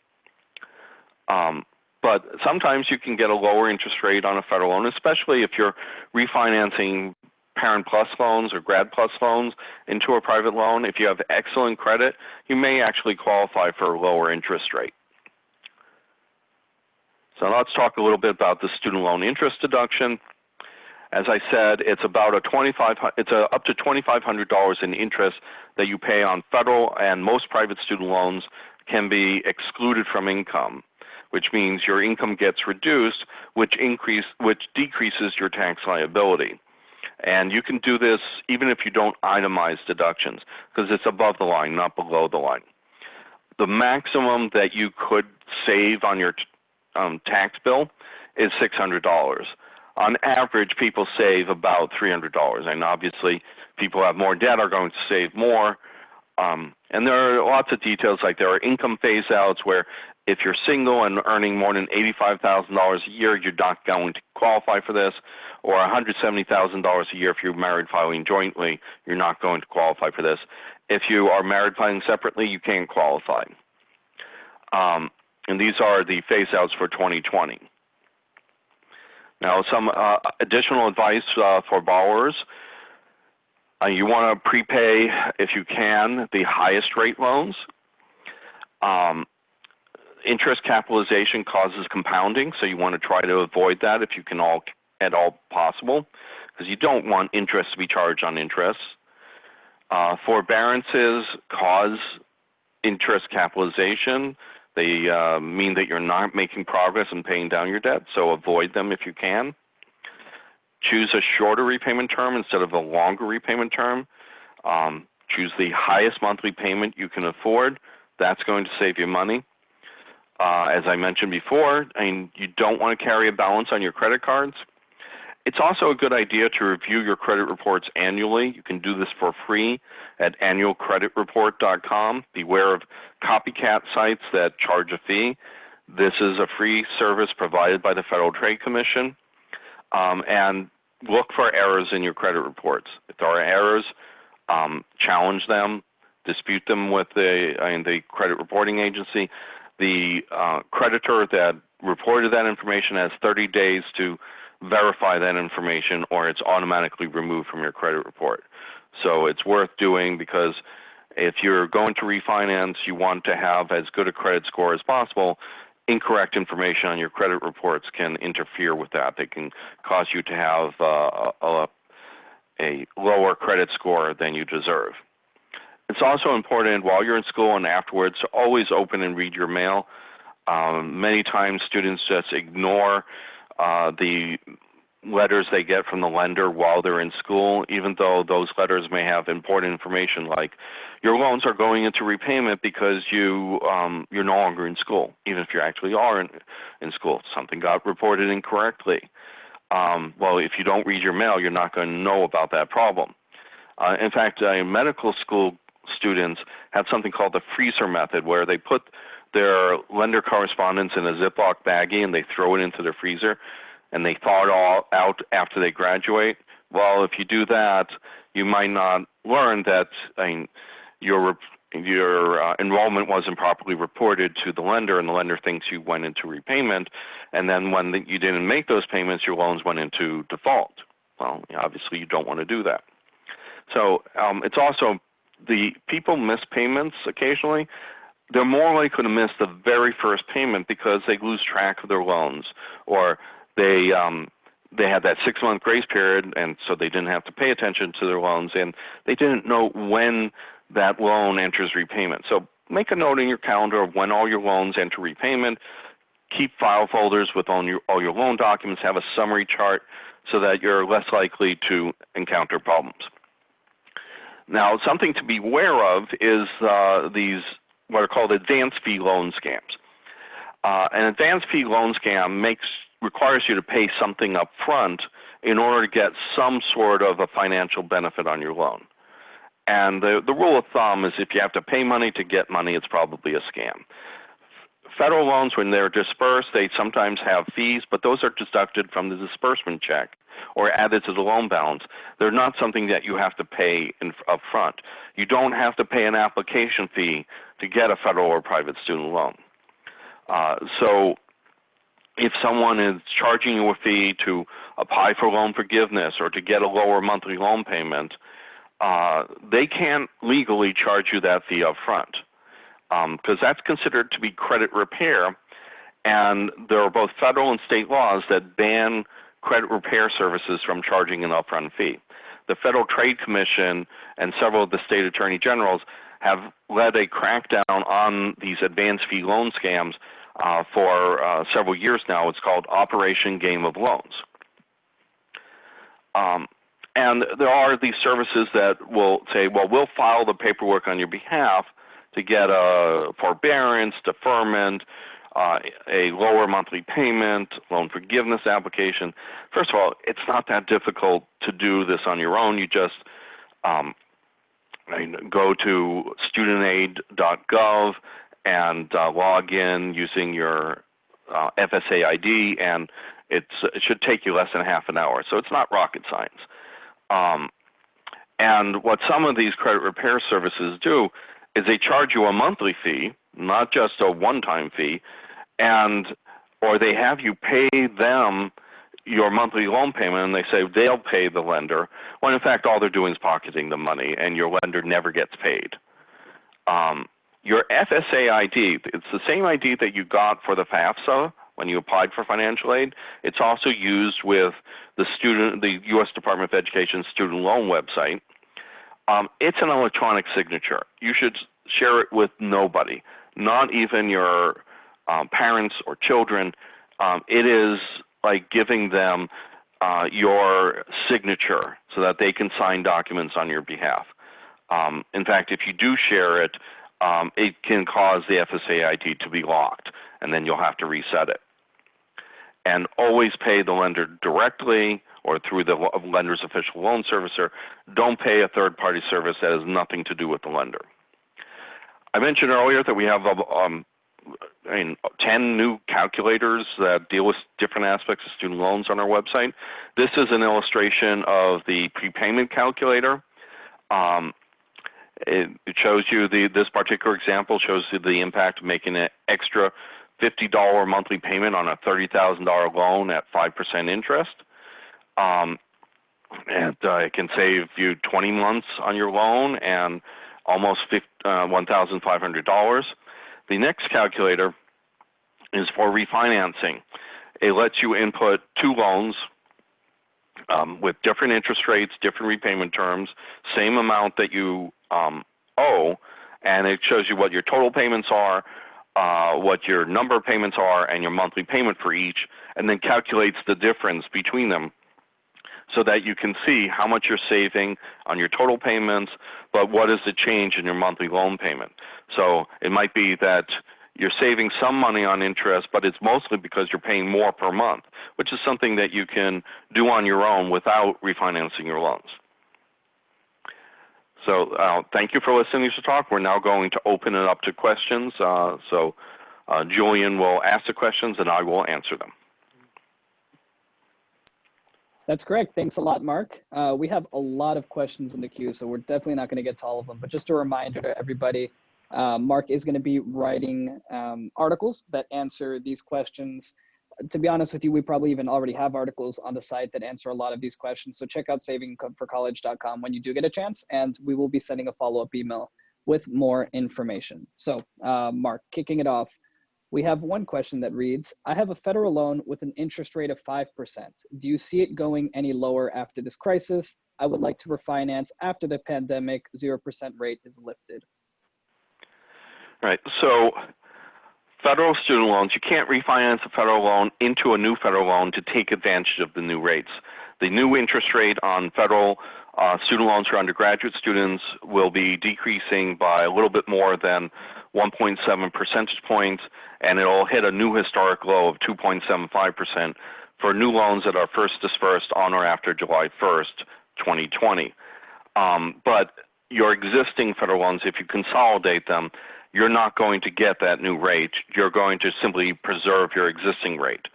But sometimes you can get a lower interest rate on a federal loan, especially if you're refinancing Parent Plus loans or Grad Plus loans into a private loan. If you have excellent credit, you may actually qualify for a lower interest rate. So let's talk a little bit about the student loan interest deduction. As I said, it's about up to $2,500 in interest that you pay on federal, and most private student loans can be excluded from income, which means your income gets reduced, which decreases your tax liability. And you can do this even if you don't itemize deductions, because it's above the line, not below the line. The maximum that you could save on your tax bill is $600. On average, people save about $300, and obviously people who have more debt are going to save more. And there are lots of details, like there are income phase-outs where if you're single and earning more than $85,000 a year, you're not going to qualify for this, or $170,000 a year if you're married filing jointly, you're not going to qualify for this. If you are married filing separately, you can't qualify. And these are the phase-outs for 2020. Now, some additional advice for borrowers. You want to prepay, if you can, the highest rate loans. Interest capitalization causes compounding, so you want to try to avoid that if you can at all possible, because you don't want interest to be charged on interest. Forbearances cause interest capitalization. They mean that you're not making progress in paying down your debt, so avoid them if you can. Choose a shorter repayment term instead of a longer repayment term. Choose the highest monthly payment you can afford. That's going to save you money. As I mentioned before, you don't want to carry a balance on your credit cards. It's also a good idea to review your credit reports annually. You can do this for free at annualcreditreport.com. Beware of copycat sites that charge a fee. This is a free service provided by the Federal Trade Commission. And look for errors in your credit reports. If there are errors, challenge them, dispute them with the credit reporting agency. The creditor that reported that information has 30 days to verify that information, or it's automatically removed from your credit report. So it's worth doing, because if you're going to refinance, you want to have as good a credit score as possible. Incorrect information on your credit reports can interfere with that. They can cause you to have a lower credit score than you deserve. It's also important while you're in school and afterwards to always open and read your mail. Many times students just ignore the letters they get from the lender while they're in school, even though those letters may have important information like your loans are going into repayment because you're no longer in school, even if you actually are in school. Something got reported incorrectly. Well, if you don't read your mail, you're not going to know about that problem. In fact, medical school students have something called the freezer method, where they put their lender correspondence in a Ziploc baggie and they throw it into their freezer, and they thaw it all out after they graduate. Well, if you do that, you might not learn that your enrollment wasn't properly reported to the lender, and the lender thinks you went into repayment, and then when you didn't make those payments, your loans went into default. Well, obviously you don't want to do that. So it's also, the people miss payments occasionally. They're more likely to miss the very first payment because they lose track of their loans, or they had that 6-month grace period, and so they didn't have to pay attention to their loans, and they didn't know when that loan enters repayment. So make a note in your calendar of when all your loans enter repayment. Keep file folders with all your loan documents. Have a summary chart so that you're less likely to encounter problems. Now, something to be aware of is these what are called advance fee loan scams. An advance fee loan scam requires you to pay something up front in order to get some sort of a financial benefit on your loan. And the rule of thumb is if you have to pay money to get money, it's probably a scam. Federal loans, when they're dispersed, they sometimes have fees, but those are deducted from the disbursement check or added to the loan balance. They're not something that you have to pay up front. You don't have to pay an application fee to get a federal or private student loan. So if someone is charging you a fee to apply for loan forgiveness or to get a lower monthly loan payment, they can't legally charge you that fee up front, because that's considered to be credit repair, and there are both federal and state laws that ban credit repair services from charging an upfront fee. The Federal Trade Commission and several of the state attorney generals have led a crackdown on these advance fee loan scams for several years now. It's called Operation Game of Loans. And there are these services that will say, well, we'll file the paperwork on your behalf to get a forbearance, deferment, a lower monthly payment, loan forgiveness application. First of all, it's not that difficult to do this on your own. You just go to studentaid.gov and log in using your FSA ID, and it should take you less than half an hour. So it's not rocket science. And what some of these credit repair services do is they charge you a monthly fee, not just a one-time fee, or they have you pay them your monthly loan payment, and they say they'll pay the lender, when in fact all they're doing is pocketing the money, and your lender never gets paid. Your FSA ID, it's the same ID that you got for the FAFSA when you applied for financial aid. It's also used with the U.S. Department of Education student loan website. It's an electronic signature. You should share it with nobody, not even your parents or children. It is like giving them your signature so that they can sign documents on your behalf. In fact, if you do share it, it can cause the FSA ID to be locked, and then you'll have to reset it. And always pay the lender directly or through the lender's official loan servicer. Don't pay a third-party service that has nothing to do with the lender. I mentioned earlier that we have 10 new calculators that deal with different aspects of student loans on our website. This is an illustration of the prepayment calculator. It shows you this particular example shows you the impact of making an extra $50 monthly payment on a $30,000 loan at 5% interest. And it can save you 20 months on your loan and almost $1,500. The next calculator is for refinancing. It lets you input 2 loans with different interest rates, different repayment terms, same amount that you owe, and it shows you what your total payments are, what your number of payments are, and your monthly payment for each, and then calculates the difference between them so that you can see how much you're saving on your total payments, but what is the change in your monthly loan payment. So it might be that you're saving some money on interest, but it's mostly because you're paying more per month, which is something that you can do on your own without refinancing your loans. So thank you for listening to talk. We're now going to open it up to questions. Julian will ask the questions and I will answer them. That's correct. Thanks a lot, Mark. We have a lot of questions in the queue, so we're definitely not going to get to all of them. But just a reminder to everybody, Mark is going to be writing articles that answer these questions. To be honest with you, we probably even already have articles on the site that answer a lot of these questions. So check out savingforcollege.com when you do get a chance, and we will be sending a follow-up email with more information. So Mark, kicking it off, we have one question that reads, I have a federal loan with an interest rate of 5%. Do you see it going any lower after this crisis? I would like to refinance after the pandemic 0% rate is lifted. Right. So federal student loans, you can't refinance a federal loan into a new federal loan to take advantage of the new rates. The new interest rate on federal student loans for undergraduate students will be decreasing by a little bit more than 1.7 percentage points, and it'll hit a new historic low of 2.75% for new loans that are first dispersed on or after July 1st, 2020. But your existing federal loans, if you consolidate them, you're not going to get that new rate. You're going to simply preserve your existing rate.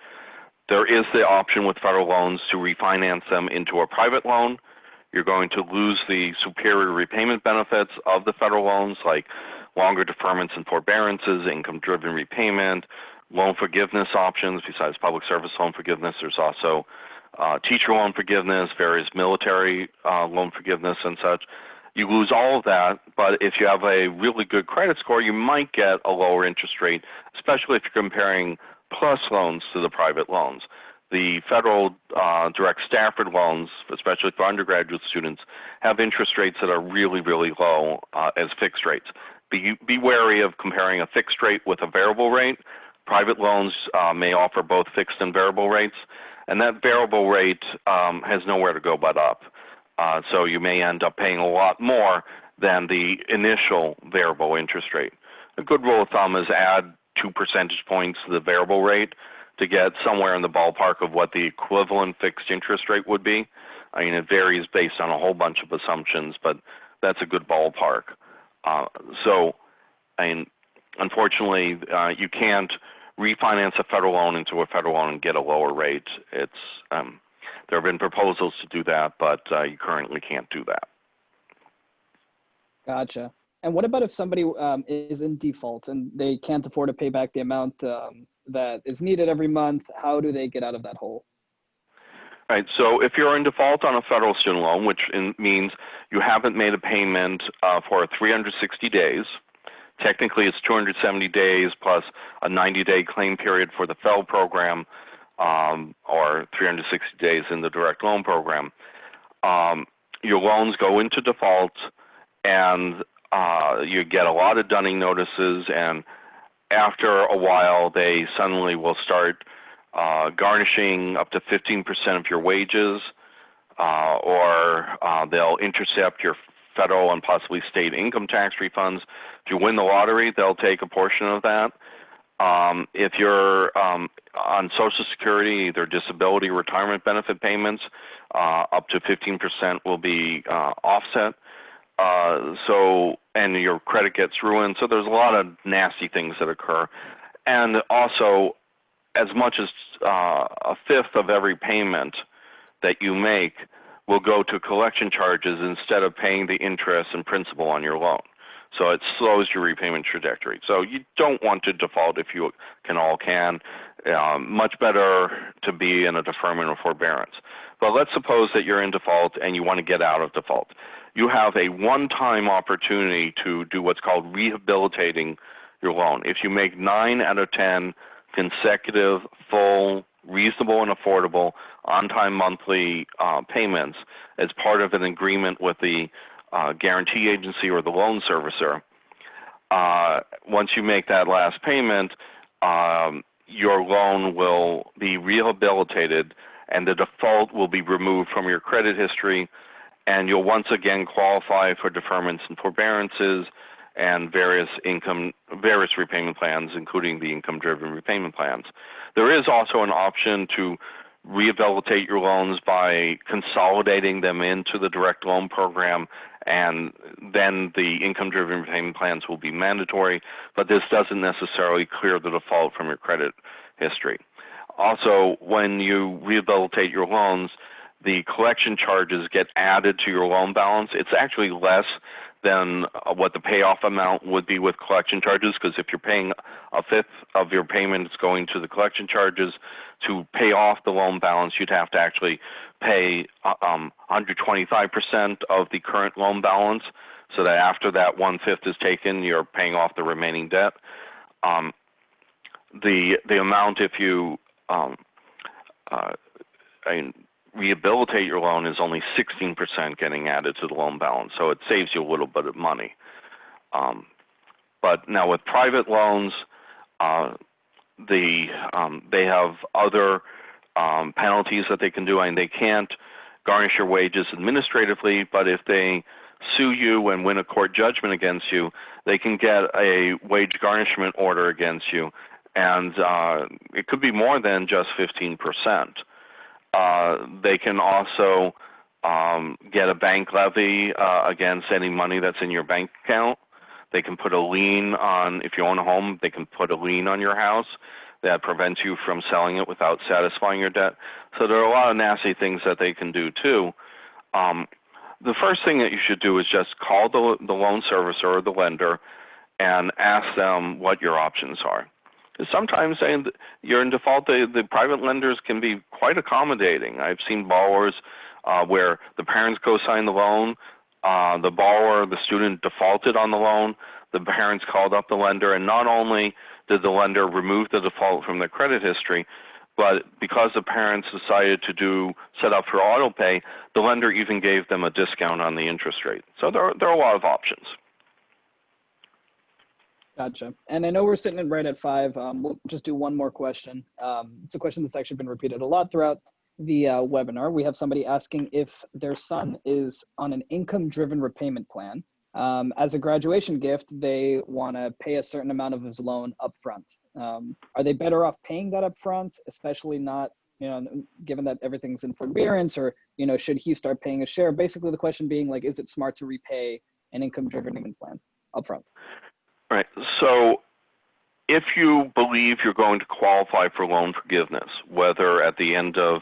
There is the option with federal loans to refinance them into a private loan. You're going to lose the superior repayment benefits of the federal loans, like longer deferments and forbearances, income-driven repayment, loan forgiveness options. Besides public service loan forgiveness, there's also teacher loan forgiveness, various military loan forgiveness and such. You lose all of that, but if you have a really good credit score, you might get a lower interest rate, especially if you're comparing PLUS loans to the private loans. The federal direct Stafford loans, especially for undergraduate students, have interest rates that are really, really low as fixed rates. Be wary of comparing a fixed rate with a variable rate. Private loans may offer both fixed and variable rates, and that variable rate has nowhere to go but up. So you may end up paying a lot more than the initial variable interest rate. A good rule of thumb is add 2 percentage points to the variable rate to get somewhere in the ballpark of what the equivalent fixed interest rate would be. I mean, it varies based on a whole bunch of assumptions, but that's a good ballpark. Unfortunately, you can't refinance a federal loan into a federal loan and get a lower rate. There have been proposals to do that, but you currently can't do that. Gotcha. And what about if somebody is in default and they can't afford to pay back the amount that is needed every month? How do they get out of that hole? Right. So if you're in default on a federal student loan, which means you haven't made a payment for 360 days, Technically, it's 270 days plus a 90-day claim period for the FEL program, or 360 days in the direct loan program. Your loans go into default, and you get a lot of dunning notices, and after a while, they suddenly will start garnishing up to 15% of your wages, or they'll intercept your federal and possibly state income tax refunds. If you win the lottery, they'll take a portion of that. If you're on Social Security, either disability or retirement benefit payments, up to 15% will be offset. And your credit gets ruined. So there's a lot of nasty things that occur. And also, as much as a fifth of every payment that you make will go to collection charges instead of paying the interest and principal on your loan. So it slows your repayment trajectory. So you don't want to default if you can. Much better to be in a deferment or forbearance. But let's suppose that you're in default and you want to get out of default. You have a one-time opportunity to do what's called rehabilitating your loan. If you make 9 out of 10 consecutive, full, reasonable and affordable on-time monthly payments as part of an agreement with the guarantee agency or the loan servicer, once you make that last payment, your loan will be rehabilitated and the default will be removed from your credit history, and you'll once again qualify for deferments and forbearances and various repayment plans, including the income-driven repayment plans. There is also an option to rehabilitate your loans by consolidating them into the direct loan program, and then the income-driven repayment plans will be mandatory, but this doesn't necessarily clear the default from your credit history. Also, when you rehabilitate your loans, the collection charges get added to your loan balance. It's actually less than what the payoff amount would be with collection charges, because if you're paying a fifth of your payment, it's going to the collection charges. To pay off the loan balance, you'd have to actually pay 125% of the current loan balance, so that after that 1/5 is taken, you're paying off the remaining debt. The amount, if you rehabilitate your loan, is only 16% getting added to the loan balance, so it saves you a little bit of money. But now with private loans, they have other penalties that they can do, and they can't garnish your wages administratively, but if they sue you and win a court judgment against you, they can get a wage garnishment order against you, and it could be more than just 15%. They can also get a bank levy against any money that's in your bank account. They can put a lien on, if you own a home, they can put a lien on your house that prevents you from selling it without satisfying your debt. So there are a lot of nasty things that they can do too. The first thing that you should do is just call the loan servicer or the lender and ask them what your options are. Sometimes you're in default, the private lenders can be quite accommodating. I've seen borrowers where the parents co-sign the loan, the borrower, the student defaulted on the loan, the parents called up the lender, and not only did the lender remove the default from their credit history, but because the parents decided to set up for auto pay, the lender even gave them a discount on the interest rate. So there are a lot of options. Gotcha. And I know we're sitting at right at 5. We'll just do one more question. It's a question that's actually been repeated a lot throughout the webinar. We have somebody asking if their son is on an income-driven repayment plan. As a graduation gift, they want to pay a certain amount of his loan upfront. Are they better off paying that upfront, especially not, given that everything's in forbearance, or, should he start paying a share? Basically, the question being like, is it smart to repay an income-driven repayment plan upfront? Right. So if you believe you're going to qualify for loan forgiveness, whether at the end of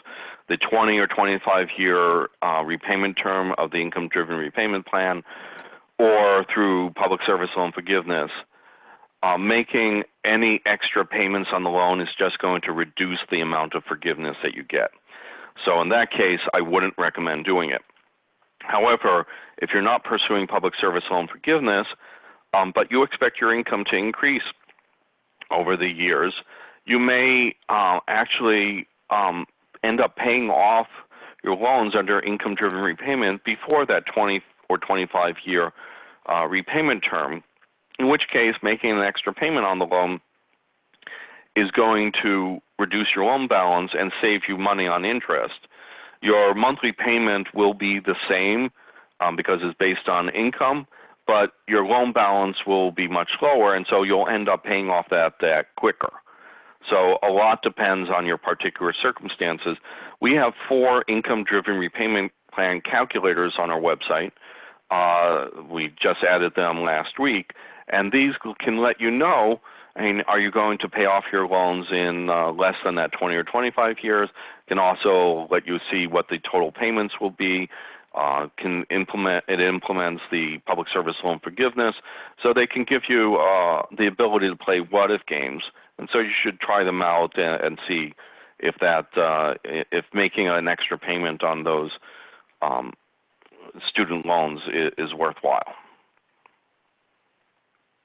the 20 or 25-year repayment term of the income-driven repayment plan, or through public service loan forgiveness, making any extra payments on the loan is just going to reduce the amount of forgiveness that you get. So in that case, I wouldn't recommend doing it. However, if you're not pursuing public service loan forgiveness, but you expect your income to increase over the years, you may actually end up paying off your loans under income-driven repayment before that 20 or 25-year repayment term, in which case making an extra payment on the loan is going to reduce your loan balance and save you money on interest. Your monthly payment will be the same because it's based on income, but your loan balance will be much lower, and so you'll end up paying off that debt quicker. So a lot depends on your particular circumstances. We have 4 income-driven repayment plan calculators on our website. We just added them last week, and these can let you know, I mean, are you going to pay off your loans in less than that 20 or 25 years? Can also let you see what the total payments will be. It implements the public service loan forgiveness, so they can give you the ability to play what-if games. And so you should try them out and see if if making an extra payment on those student loans is worthwhile.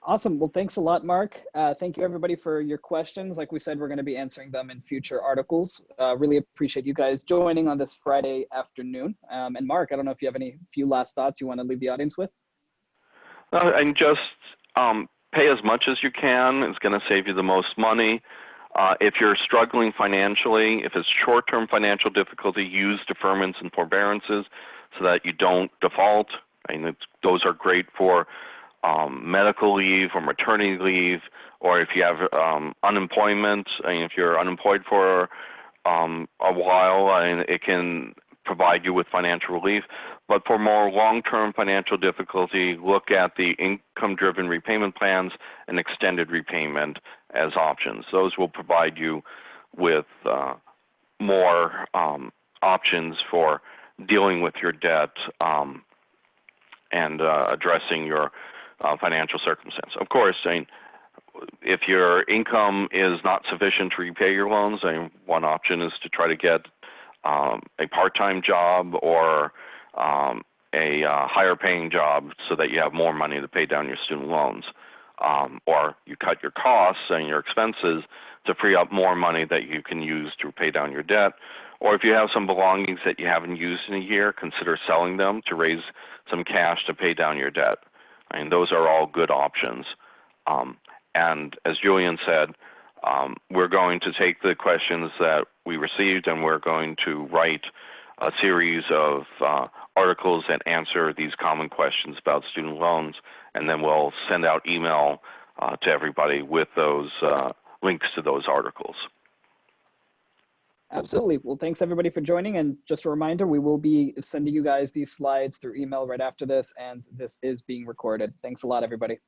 Awesome. Well, thanks a lot, Mark. Thank you, everybody, for your questions. Like we said, we're going to be answering them in future articles. Really appreciate you guys joining on this Friday afternoon. And Mark, I don't know if you have any few last thoughts you want to leave the audience with? And just pay as much as you can. It's going to save you the most money. If you're struggling financially, if it's short-term financial difficulty, use deferments and forbearances so that you don't default. I mean, those are great for medical leave or maternity leave, or if you have unemployment. I mean, if you're unemployed for a while, and it can provide you with financial relief. But for more long-term financial difficulty, look at the income-driven repayment plans and extended repayment as options. Those will provide you with more options for dealing with your debt and addressing your financial circumstance. Of course, I mean, if your income is not sufficient to repay your loans, one option is to try to get a part-time job or a higher paying job so that you have more money to pay down your student loans. Or you cut your costs and your expenses to free up more money that you can use to pay down your debt. Or if you have some belongings that you haven't used in a year, consider selling them to raise some cash to pay down your debt. I mean, those are all good options. And as Julian said, we're going to take the questions that we received and we're going to write a series of articles that answer these common questions about student loans, and then we'll send out email to everybody with those links to those articles. Absolutely. Well, thanks everybody for joining. And just a reminder, we will be sending you guys these slides through email right after this, and this is being recorded. Thanks a lot, everybody.